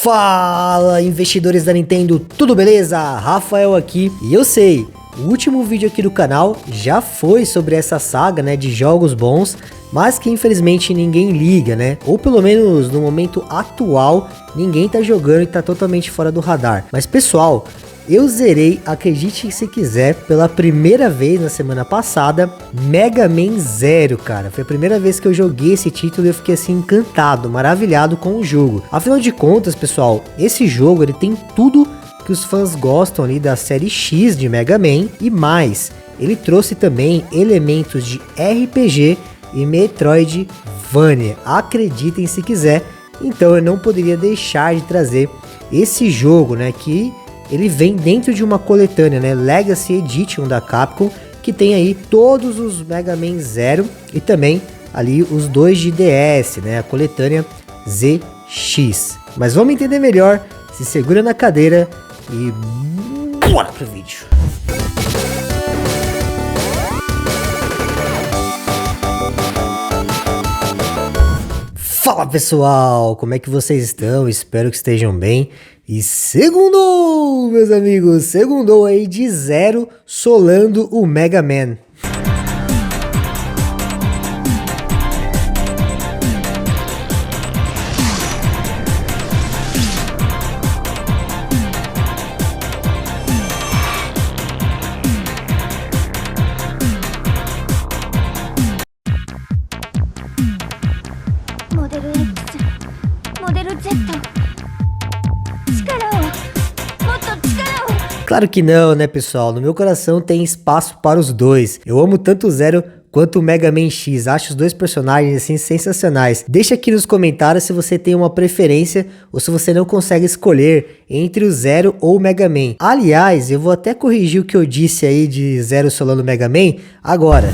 Fala, investidores da Nintendo, tudo beleza? Rafael aqui, e eu sei, o último vídeo aqui do canal já foi sobre essa saga, né, de jogos bons, mas que infelizmente ninguém liga, né? Ou pelo menos no momento atual, ninguém tá jogando e tá totalmente fora do radar. Mas pessoal, eu zerei, acredite se quiser, pela primeira vez na semana passada, Mega Man Zero, cara. Foi a primeira vez que eu joguei esse título e eu fiquei assim encantado, maravilhado com o jogo. Afinal de contas, pessoal, esse jogo ele tem tudo que os fãs gostam ali da série X de Mega Man e mais. Ele trouxe também elementos de RPG e Metroidvania. Acreditem se quiser. Então eu não poderia deixar de trazer esse jogo, né, que ele vem dentro de uma coletânea, né, Legacy Edition da Capcom, que tem aí todos os Mega Man Zero e também ali os dois de DS, né, a coletânea ZX. Mas vamos entender melhor, se segura na cadeira e bora pro vídeo. Fala pessoal, como é que vocês estão? Espero que estejam bem. E segundou, meus amigos, segundou aí de zero solando o Mega Man. Claro que não, né pessoal, no meu coração tem espaço para os dois. Eu amo tanto o Zero quanto o Mega Man X, acho os dois personagens assim sensacionais. Deixa aqui nos comentários se você tem uma preferência ou se você não consegue escolher entre o Zero ou o Mega Man. Aliás, eu vou até corrigir o que eu disse aí de Zero solando Mega Man agora.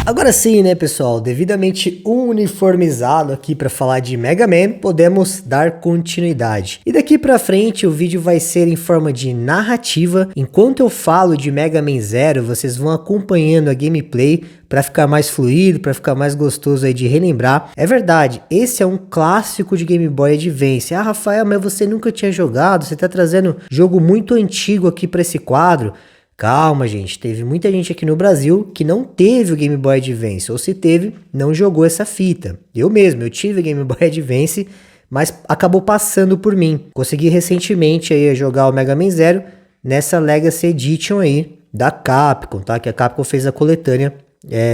Agora sim, né pessoal, devidamente uniformizado aqui para falar de Mega Man, podemos dar continuidade. E daqui para frente o vídeo vai ser em forma de narrativa. Enquanto eu falo de Mega Man Zero, vocês vão acompanhando a gameplay para ficar mais fluido, para ficar mais gostoso aí de relembrar. É verdade, esse é um clássico de Game Boy Advance. Ah, Rafael, mas você nunca tinha jogado, você tá trazendo jogo muito antigo aqui para esse quadro. Calma, gente, teve muita gente aqui no Brasil que não teve o Game Boy Advance, ou se teve, não jogou essa fita. Eu mesmo, eu tive o Game Boy Advance, mas acabou passando por mim. Consegui recentemente aí jogar o Mega Man Zero nessa Legacy Edition aí da Capcom, tá? Que a Capcom fez a coletânea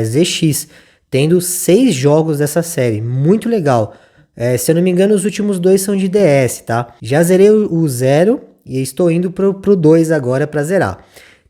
ZX, tendo 6 jogos dessa série, muito legal. Se eu não me engano, os últimos 2 são de DS, tá? Já zerei o Zero e estou indo pro 2 agora para zerar.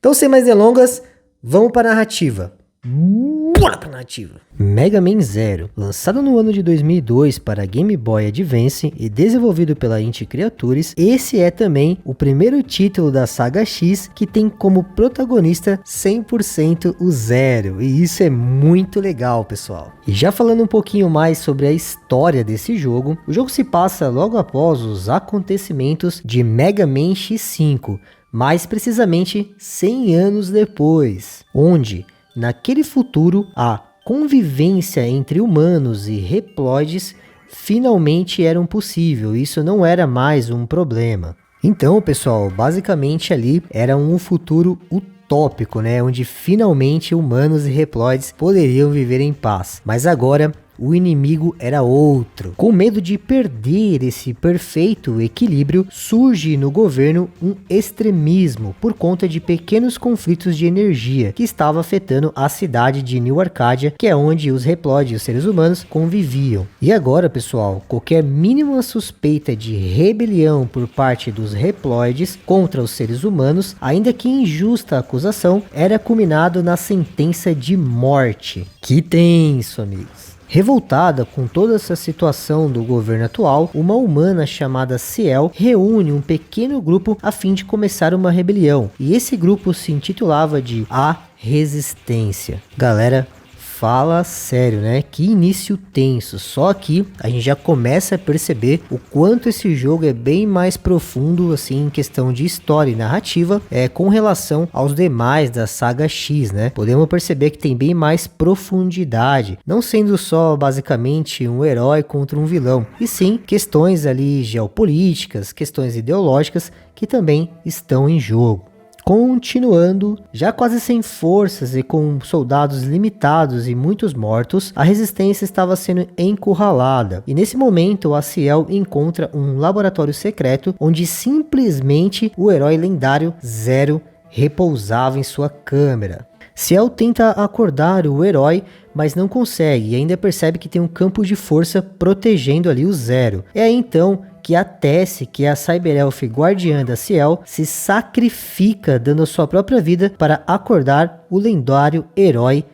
Então, sem mais delongas, vamos para a narrativa. Bora para a narrativa. Mega Man Zero, lançado no ano de 2002 para Game Boy Advance e desenvolvido pela Inti Creatures, esse é também o primeiro título da saga X que tem como protagonista 100% o Zero. E isso é muito legal, pessoal. E já falando um pouquinho mais sobre a história desse jogo, o jogo se passa logo após os acontecimentos de Mega Man X5, mais precisamente 100 anos depois, onde, naquele futuro, a convivência entre humanos e reploides finalmente era possível, isso não era mais um problema. Então, pessoal, basicamente ali era um futuro utópico, né, onde finalmente humanos e reploides poderiam viver em paz. Mas agora o inimigo era outro. Com medo de perder esse perfeito equilíbrio, surge no governo um extremismo por conta de pequenos conflitos de energia que estava afetando a cidade de New Arcadia, que é onde os reploides e os seres humanos conviviam. E agora, pessoal, qualquer mínima suspeita de rebelião por parte dos reploides contra os seres humanos, ainda que injusta acusação, era culminado na sentença de morte. Que tenso, amigos. Revoltada com toda essa situação do governo atual, uma humana chamada Ciel reúne um pequeno grupo a fim de começar uma rebelião. E esse grupo se intitulava de A Resistência. Galera, Fala sério, né? Que início tenso. Só aqui a gente já começa a perceber o quanto esse jogo é bem mais profundo, assim, em questão de história e narrativa, com relação aos demais da saga X, né? Podemos perceber que tem bem mais profundidade, não sendo só basicamente um herói contra um vilão, e sim questões ali geopolíticas, questões ideológicas que também estão em jogo. Continuando, já quase sem forças e com soldados limitados e muitos mortos, a resistência estava sendo encurralada. E nesse momento, a Ciel encontra um laboratório secreto onde simplesmente o herói lendário Zero repousava em sua câmera. Ciel tenta acordar o herói, mas não consegue e ainda percebe que tem um campo de força protegendo ali o Zero. É aí então que a Tessie, que é a Cyberelf guardiã da Ciel, se sacrifica dando a sua própria vida para acordar o lendário herói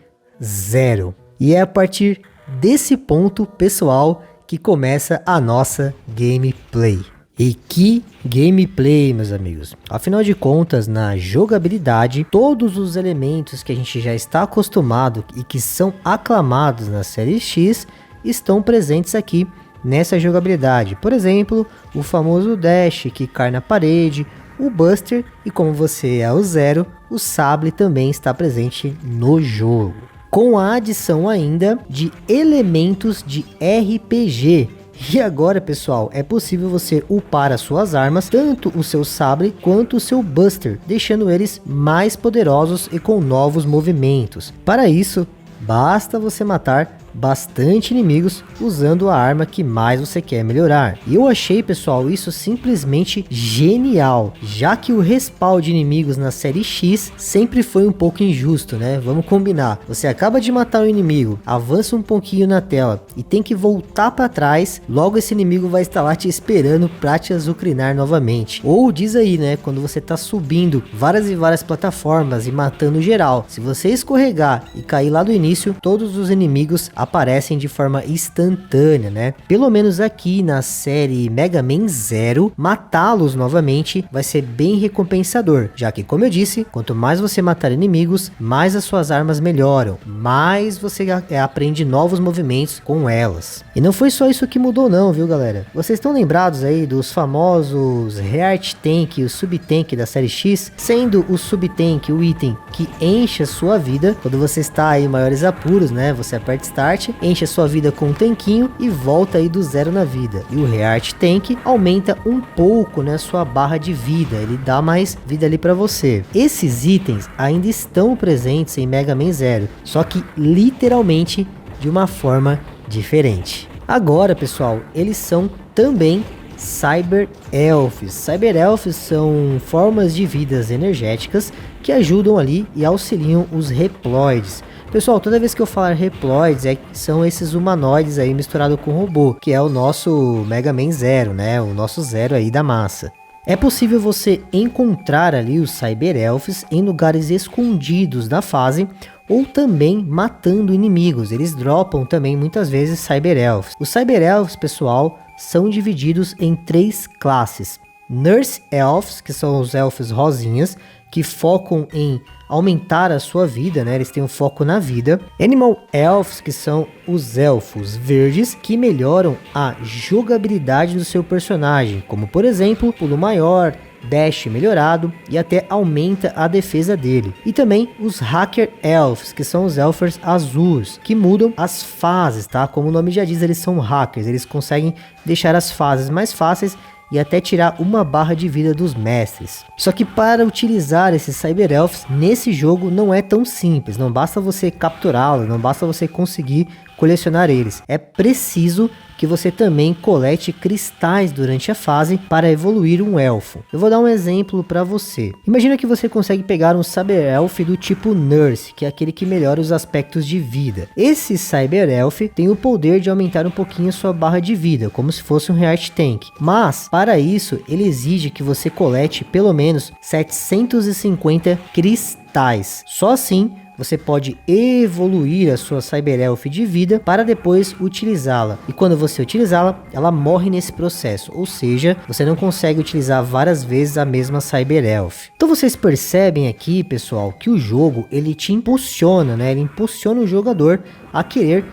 Zero. E é a partir desse ponto, pessoal, que começa a nossa gameplay. E que gameplay, meus amigos. Afinal de contas, na jogabilidade, todos os elementos que a gente já está acostumado e que são aclamados na série X estão presentes aqui nessa jogabilidade. Por exemplo, o famoso dash que cai na parede, o Buster e, como você é o Zero, o Sable também está presente no jogo. Com a adição ainda de elementos de RPG. E agora, pessoal, é possível você upar as suas armas, tanto o seu Sable quanto o seu Buster, deixando eles mais poderosos e com novos movimentos. Para isso, basta você matar bastante inimigos usando a arma que mais você quer melhorar. E eu achei, pessoal, isso simplesmente genial, já que o respawn de inimigos na série X sempre foi um pouco injusto, né? Vamos combinar. Você acaba de matar um inimigo, avança um pouquinho na tela e tem que voltar para trás, logo esse inimigo vai estar lá te esperando para te azucrinar novamente. Ou diz aí, né, quando você tá subindo várias e várias plataformas e matando geral, se você escorregar e cair lá do início, todos os inimigos aparecem de forma instantânea, né? Pelo menos aqui na série Mega Man Zero, matá-los novamente vai ser bem recompensador, já que, como eu disse, quanto mais você matar inimigos, mais as suas armas melhoram, mais você aprende novos movimentos com elas. E não foi só isso que mudou não, viu, galera? Vocês estão lembrados aí dos famosos Heart Tank e o Sub Tank da série X? Sendo o Sub Tank o item que enche a sua vida quando você está aí em maiores apuros, né? Você aperta Start, enche a sua vida com um tanquinho e volta aí do zero na vida. E o Heart Tank aumenta um pouco, né, sua barra de vida, ele dá mais vida ali para você. Esses itens ainda estão presentes em Mega Man Zero, só que literalmente de uma forma diferente. Agora, pessoal, eles são também Cyber Elves. Cyber Elves são formas de vidas energéticas que ajudam ali e auxiliam os Reploids. Pessoal, toda vez que eu falar Reploids, são esses humanoides aí misturado com robô, que é o nosso Mega Man Zero, né? O nosso Zero aí da massa. É possível você encontrar ali os Cyber Elves em lugares escondidos da fase, ou também matando inimigos. Eles dropam também muitas vezes Cyber Elves. Os Cyber Elves, pessoal, são divididos em 3 classes. Nurse Elves, que são os elfos rosinhas, que focam em aumentar a sua vida, né? Eles têm um foco na vida. Animal Elves, que são os elfos verdes, que melhoram a jogabilidade do seu personagem, como por exemplo, pulo maior, dash melhorado e até aumenta a defesa dele. E também os Hacker Elves, que são os elfos azuis, que mudam as fases, tá? Como o nome já diz, eles são hackers, eles conseguem deixar as fases mais fáceis e até tirar uma barra de vida dos mestres. Só que para utilizar esses Cyber Elves nesse jogo não é tão simples, não basta você capturá-los, não basta você conseguir colecionar eles. É preciso que você também colete cristais durante a fase para evoluir um elfo. Eu vou dar um exemplo para você. Imagina que você consegue pegar um Cyber Elf do tipo Nurse, que é aquele que melhora os aspectos de vida. Esse Cyber Elf tem o poder de aumentar um pouquinho a sua barra de vida, como se fosse um Heart Tank. Mas, para isso, ele exige que você colete pelo menos 750 cristais. Só assim você pode evoluir a sua Cyber Elf de vida para depois utilizá-la. E quando você utilizá-la, ela morre nesse processo, ou seja, você não consegue utilizar várias vezes a mesma Cyber Elf. Então vocês percebem aqui, pessoal, que o jogo ele te impulsiona, né? Ele impulsiona o jogador a querer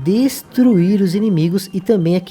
destruir os inimigos e também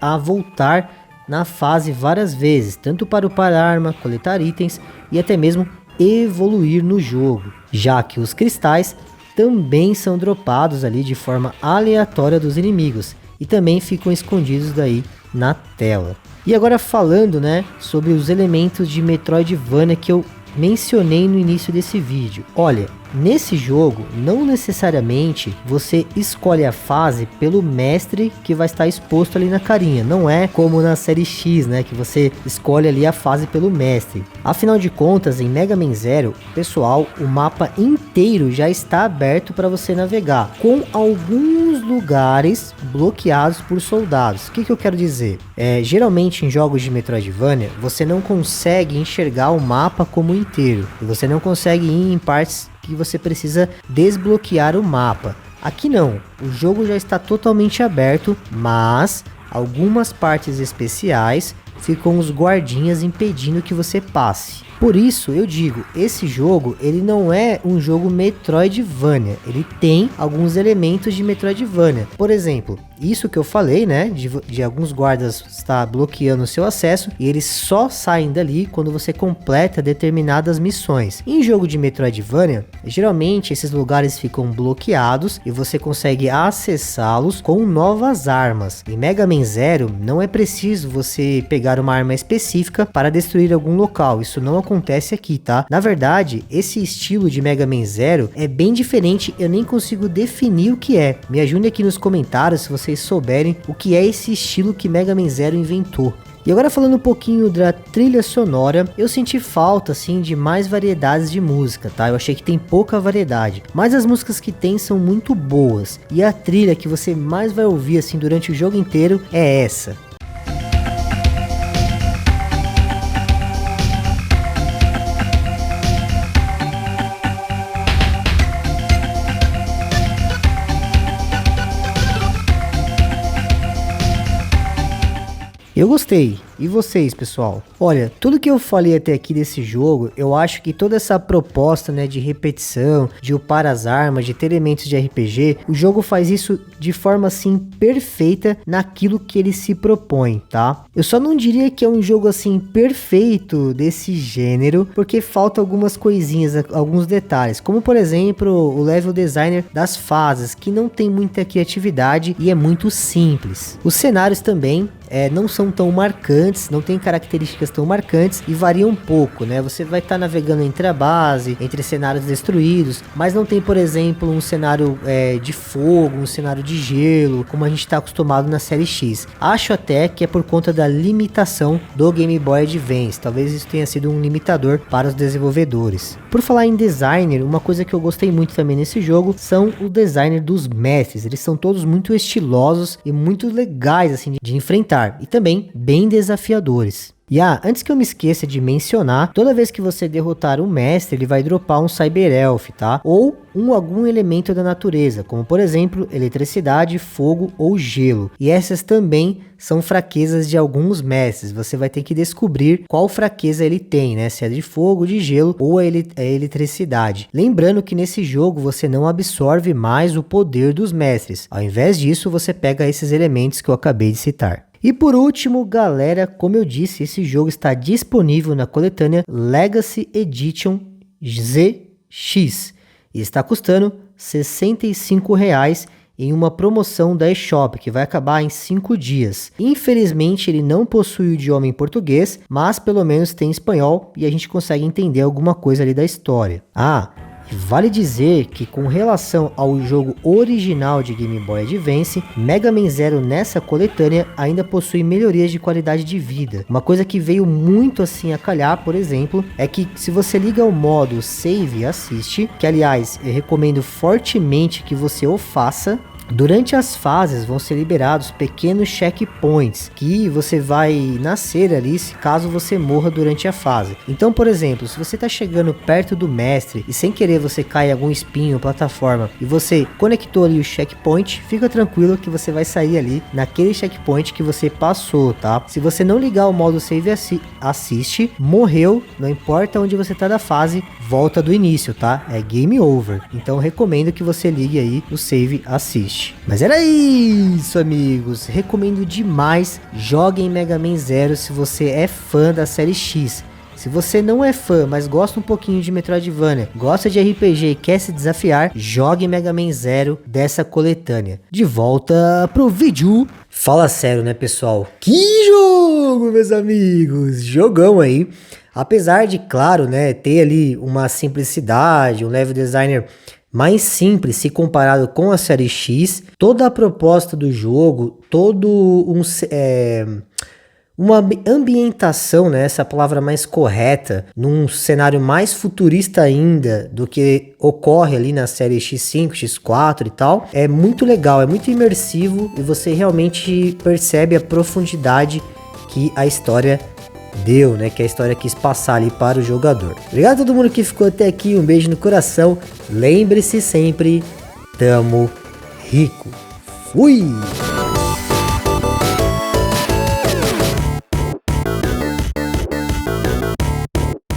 a voltar na fase várias vezes, tanto para upar arma, coletar itens e até mesmo evoluir no jogo, já que os cristais também são dropados ali de forma aleatória dos inimigos e também ficam escondidos daí na tela. E agora falando, né, sobre os elementos de Metroidvania que eu mencionei no início desse vídeo. Olha, nesse jogo, não necessariamente você escolhe a fase pelo mestre que vai estar exposto ali na carinha. Não é como na série X, né, que você escolhe ali a fase pelo mestre. Afinal de contas, em Mega Man Zero, pessoal, o mapa inteiro já está aberto para você navegar, com alguns lugares bloqueados por soldados. O que eu quero dizer? Geralmente em jogos de Metroidvania, você não consegue enxergar o mapa como inteiro, e você não consegue ir em partes que você precisa desbloquear o mapa. Aqui não, o jogo já está totalmente aberto, mas algumas partes especiais ficam os guardinhas impedindo que você passe. Por isso eu digo, esse jogo ele não é um jogo Metroidvania, ele tem alguns elementos de Metroidvania. Por exemplo, isso que eu falei, né, de alguns guardas estar bloqueando o seu acesso e eles só saem dali quando você completa determinadas missões. Em jogo de Metroidvania, geralmente esses lugares ficam bloqueados e você consegue acessá-los com novas armas. Em Mega Man Zero não é preciso você pegar uma arma específica para destruir algum local, isso não acontece aqui, tá? Na verdade, esse estilo de Mega Man Zero é bem diferente, eu nem consigo definir o que é. Me ajude aqui nos comentários se vocês souberem o que é esse estilo que Mega Man Zero inventou. E agora falando um pouquinho da trilha sonora, eu senti falta assim de mais variedades de música, tá? Eu achei que tem pouca variedade, mas as músicas que tem são muito boas. E a trilha que você mais vai ouvir assim durante o jogo inteiro é essa. Eu gostei. E vocês, pessoal? Olha, tudo que eu falei até aqui desse jogo, eu acho que toda essa proposta, né, de repetição, de upar as armas, de ter elementos de RPG, o jogo faz isso de forma, assim, perfeita naquilo que ele se propõe, tá? Eu só não diria que é um jogo, assim, perfeito desse gênero, porque falta algumas coisinhas, alguns detalhes, como, por exemplo, o level designer das fases, que não tem muita criatividade e é muito simples. Os cenários também não são tão marcantes, não tem características tão marcantes e variam um pouco, né? Você vai estar navegando entre a base, entre cenários destruídos, mas não tem, por exemplo, um cenário de fogo, um cenário de gelo, como a gente está acostumado na série X. Acho até que é por conta da limitação do Game Boy Advance, talvez isso tenha sido um limitador para os desenvolvedores. Por falar em designer, uma coisa que eu gostei muito também nesse jogo são o designer dos mestres, eles são todos muito estilosos e muito legais assim de enfrentar. E também bem desafiadores. E antes que eu me esqueça de mencionar, toda vez que você derrotar um mestre, ele vai dropar um Cyber Elf, tá? Ou algum elemento da natureza, como por exemplo, eletricidade, fogo ou gelo. E essas também são fraquezas de alguns mestres. Você vai ter que descobrir qual fraqueza ele tem, né? Se é de fogo, de gelo ou a eletricidade. Lembrando que nesse jogo você não absorve mais o poder dos mestres. Ao invés disso, você pega esses elementos que eu acabei de citar. E por último, galera, como eu disse, esse jogo está disponível na coletânea Legacy Edition ZX e está custando R$ 65,00 em uma promoção da eShop que vai acabar em 5 dias. Infelizmente ele não possui o idioma em português, mas pelo menos tem espanhol e a gente consegue entender alguma coisa ali da história. Vale dizer que com relação ao jogo original de Game Boy Advance, Mega Man Zero nessa coletânea ainda possui melhorias de qualidade de vida. Uma coisa que veio muito assim a calhar, por exemplo, é que se você liga o modo Save e Assist, que aliás eu recomendo fortemente que você o faça, Durante as fases vão ser liberados pequenos checkpoints que você vai nascer ali se caso você morra durante a fase. Então, por exemplo, se você tá chegando perto do mestre e sem querer você cai em algum espinho, plataforma e você conectou ali o checkpoint, fica tranquilo que você vai sair ali naquele checkpoint que você passou, tá? Se você não ligar o modo save assist, morreu, não importa onde você tá da fase, volta do início, tá? É game over. Então recomendo que você ligue aí o save assist. Mas era isso, amigos. Recomendo demais. Joguem Mega Man Zero se você é fã da série X. Se você não é fã, mas gosta um pouquinho de Metroidvania, gosta de RPG e quer se desafiar, jogue Mega Man Zero dessa coletânea. De volta pro vídeo. Fala sério, né, pessoal? Que jogo, meus amigos! Jogão aí. Apesar de, claro, né, ter ali uma simplicidade, um level designer mais simples se comparado com a série X, toda a proposta do jogo, uma ambientação, né, essa palavra mais correta, num cenário mais futurista ainda do que ocorre ali na série X5, X4 e tal, é muito legal, é muito imersivo e você realmente percebe a profundidade que a história deu, né, que a história quis passar ali para o jogador. Obrigado a todo mundo que ficou até aqui, um beijo no coração, lembre-se sempre, tamo rico. Fui!